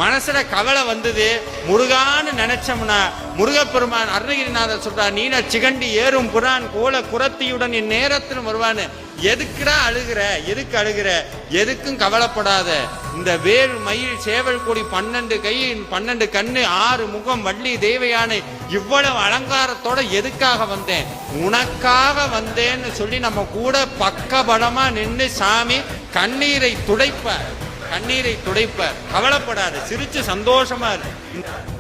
மனசுல கவலை வந்தது, முருகான்னு நினைச்சோம்னா முருகப்பெருமான் அருணகிரிநாதர் சொல்றார், நீன சிகண்டி ஏறும் புறான் கோல குரத்தியுடன் என் நேரத்திலும் வருவான்னு. எதுக்குடா அழுகிற, எதுக்கு அழுகிற, எதுக்கும் கவலைப்படாத. இந்த வேல் மயில் சேவல் கொடி 12 கை 12 கண்ணு 6 முகம் வள்ளி தேவையான இவ்வளவு அலங்காரத்தோட எதுக்காக வந்தேன், உனக்காக வந்தேன்னு சொல்லி நம்ம கூட பக்கபலமா நின்று சாமி கண்ணீரை துடைப்பார், கண்ணீரை துடைப்பார். கவலைப்படாது, சிரிச்சு சந்தோஷமா இருக்கு.